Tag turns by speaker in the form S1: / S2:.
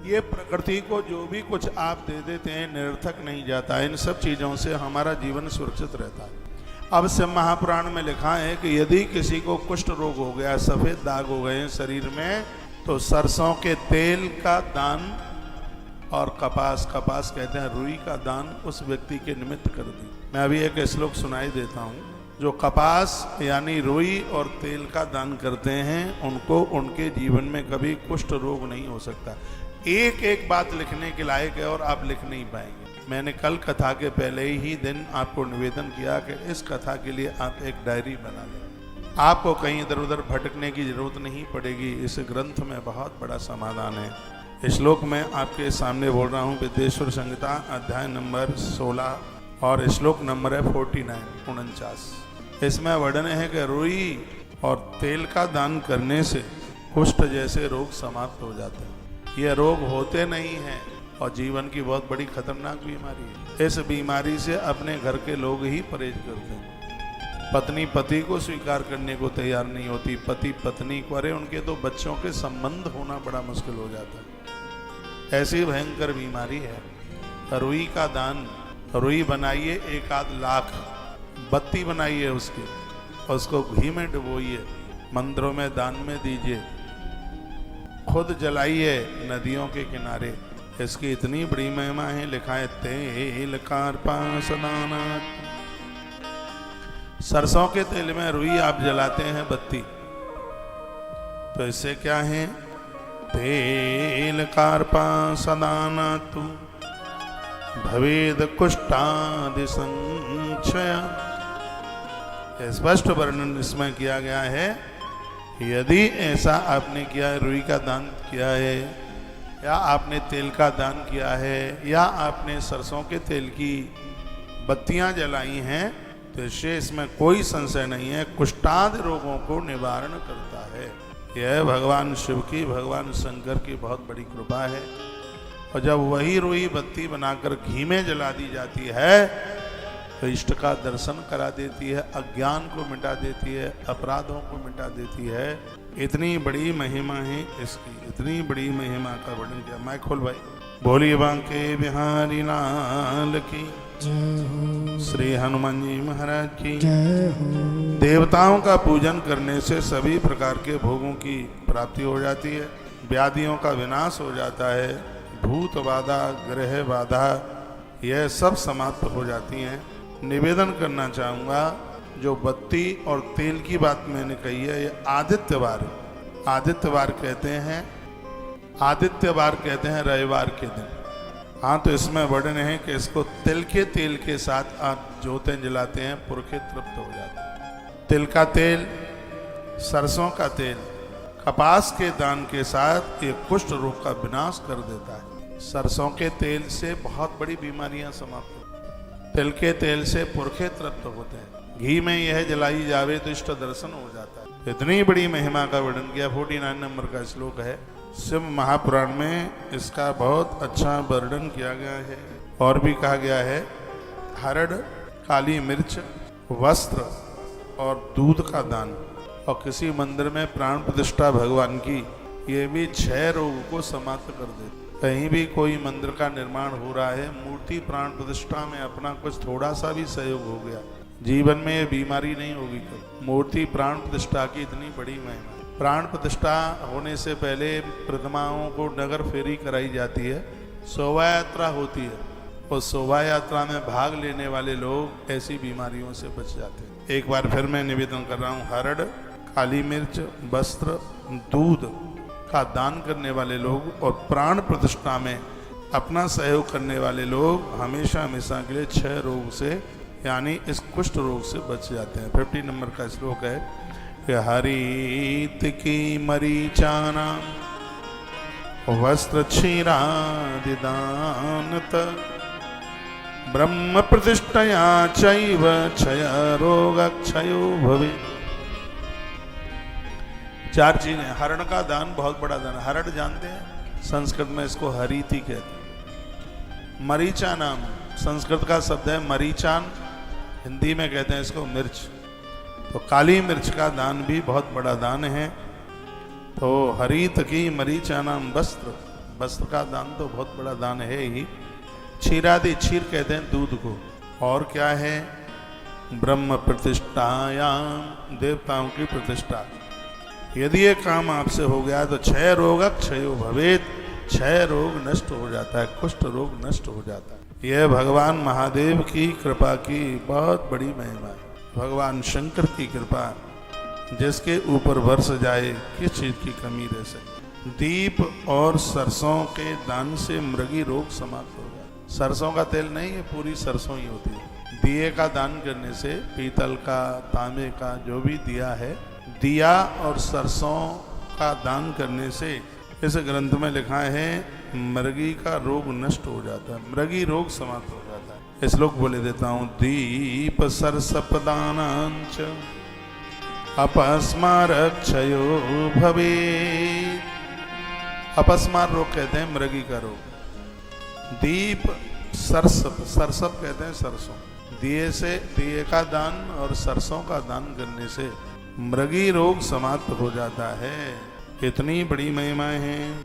S1: ये प्रकृति को जो भी कुछ आप दे देते हैं निरर्थक नहीं जाता। इन सब चीज़ों से हमारा जीवन सुरक्षित रहता है। अब से महापुराण में लिखा है कि यदि किसी को कुष्ठ रोग हो गया, सफ़ेद दाग हो गए शरीर में, तो सरसों के तेल का दान और कपास कहते हैं रुई का दान उस व्यक्ति के निमित्त कर दी। मैं अभी एक श्लोक सुनाई देता हूँ। जो कपास यानी रुई और तेल का दान करते हैं उनको उनके जीवन में कभी कुष्ठ रोग नहीं हो सकता। एक एक बात लिखने के लायक है और आप लिख नहीं पाएंगे। मैंने कल कथा के पहले ही दिन आपको निवेदन किया कि इस कथा के लिए आप एक डायरी बना लें। आपको कहीं इधर उधर भटकने की जरूरत नहीं पड़ेगी। इस ग्रंथ में बहुत बड़ा समाधान है। श्लोक में आपके सामने बोल रहा हूँ। विद्येश्वर संहिता अध्याय नंबर 16 और श्लोक नंबर है 49। इसमें वर्णन है कि रुई और तेल का दान करने से कुष्ठ जैसे रोग समाप्त हो जाते हैं। ये रोग होते नहीं हैं और जीवन की बहुत बड़ी खतरनाक बीमारी है। इस बीमारी से अपने घर के लोग ही परहेज करते हैं। पत्नी पति को स्वीकार करने को तैयार नहीं होती, पति पत्नी को, अरे उनके तो बच्चों के संबंध होना बड़ा मुश्किल हो जाता है। ऐसी भयंकर बीमारी है। रुई का दान, रुई बनाइए 1 लाख, बत्ती बनाइए उसकी, उसको घी में डुबोइए, मंदिरों में दान में दीजिए, खुद जलाइए नदियों के किनारे। इसकी इतनी बड़ी महिमा है। लिखा है तेल कार्पासदाना। सरसों के तेल में रुई आप जलाते हैं बत्ती, तो इससे क्या है? तेल कार्पासदाना तु भवेद कुष्ठादि संक्षय। स्पष्ट वर्णन इसमें किया गया है। यदि ऐसा आपने किया है, रुई का दान किया है, या आपने तेल का दान किया है, या आपने सरसों के तेल की बत्तियां जलाई हैं, तो इसमें कोई संशय नहीं है, कुष्ठादि रोगों को निवारण करता है। यह भगवान शिव की, भगवान शंकर की बहुत बड़ी कृपा है। और जब वही रुई बत्ती बनाकर घी में जला दी जाती है तो इष्ट का दर्शन करा देती है, अज्ञान को मिटा देती है, अपराधों को मिटा देती है। इतनी बड़ी महिमा है इसकी, इतनी बड़ी महिमा का वर्णन किया। मैं खोल भाई। बोलिए बांके बिहारी लाल की, श्री हनुमान जी महाराज की। देवताओं का पूजन करने से सभी प्रकार के भोगों की प्राप्ति हो जाती है, व्याधियों का विनाश हो जाता है, भूत बाधा, ग्रह बाधा, यह सब समाप्त हो जाती हैं। निवेदन करना चाहूँगा, जो बत्ती और तेल की बात मैंने कही है, ये आदित्यवार कहते हैं। आदित्यवार कहते हैं रविवार के दिन। हाँ, तो इसमें वर्णन है कि इसको तिल के तेल के साथ आप ज्योतें जलाते हैं, पुरखे तृप्त हो जाते हैं। तिल का तेल, सरसों का तेल, कपास के दान के साथ ये कुष्ठ रोग का विनाश कर देता है। सरसों के तेल से बहुत बड़ी बीमारियां समाप्त होती हैं। तिल के तेल से पुरखे तृप्त होते हैं। घी में यह जलाई जावे तो इष्ट दर्शन हो जाता है। इतनी बड़ी महिमा का वर्णन किया। 49 नंबर का श्लोक है शिव महापुराण में, इसका बहुत अच्छा वर्णन किया गया है। और भी कहा गया है, हरड़, काली मिर्च, वस्त्र और दूध का दान, और किसी मंदिर में प्राण प्रतिष्ठा भगवान की, ये भी 6 रोग को समाप्त कर देते। कहीं भी कोई मंदिर का निर्माण हो रहा है, मूर्ति प्राण प्रतिष्ठा में अपना कुछ थोड़ा सा भी सहयोग हो गया, जीवन में ये बीमारी नहीं होगी। मूर्ति प्राण प्रतिष्ठा की इतनी बड़ी महिमा। प्राण प्रतिष्ठा होने से पहले प्रतिमाओं को नगर फेरी कराई जाती है, शोभा यात्रा होती है, और शोभा यात्रा में भाग लेने वाले लोग ऐसी बीमारियों से बच जाते हैं। एक बार फिर मैं निवेदन कर रहा हूँ, हरड़, काली मिर्च, वस्त्र, दूध का दान करने वाले लोग और प्राण प्रतिष्ठा में अपना सहयोग करने वाले लोग हमेशा हमेशा के लिए 6 रोग से, यानी इस कुष्ठ रोग से बच जाते हैं। 50 नंबर का श्लोक है, हरित की मरीचाना वस्त्र क्षीरादि दानत ब्रह्म प्रतिष्ठया चैव क्षय रोग क्षयो भवे। 4 चीजें। हरण का दान बहुत बड़ा दान। हरण जानते हैं, संस्कृत में इसको हरीति कहते हैं। मरीचा नाम संस्कृत का शब्द है, मरीचान हिंदी में कहते हैं इसको मिर्च। तो काली मिर्च का दान भी बहुत बड़ा दान है। तो हरित की मरीचा नाम वस्त्र, वस्त्र का दान तो बहुत बड़ा दान है ही। क्षीरादि, क्षीर कहते हैं दूध को। और क्या है? ब्रह्म प्रतिष्ठायाम, देवताओं की प्रतिष्ठा। यदि ये काम आपसे हो गया तो क्षय रोग क्षयो भवेत, क्षय रोग नष्ट हो जाता है, कुष्ठ रोग नष्ट हो जाता है। यह भगवान महादेव की कृपा की बहुत बड़ी महिमा है। भगवान शंकर की कृपा जिसके ऊपर बरस जाए, किस चीज की कमी रह सकती। दीप और सरसों के दान से मृगी रोग समाप्त होगा। सरसों का तेल नहीं है, पूरी सरसों ही होती है। दिए का दान करने से, पीतल का, तांबे का, जो भी दिया है, दिया और सरसों का दान करने से, इस ग्रंथ में लिखा है, मृगी का रोग नष्ट हो जाता है, मृगी रोग समाप्त हो जाता है। श्लोक बोले देता हूँ। दीप सरसपदानांच अपस्मार क्षयो भवे। अपस्मार रोग कहते हैं मृगी का रोग। दीप सरसप, सरसप कहते हैं सरसों। दिए से, दिए का दान और सरसों का दान करने से मृगी रोग समाप्त हो जाता है। इतनी बड़ी महिमाएं हैं।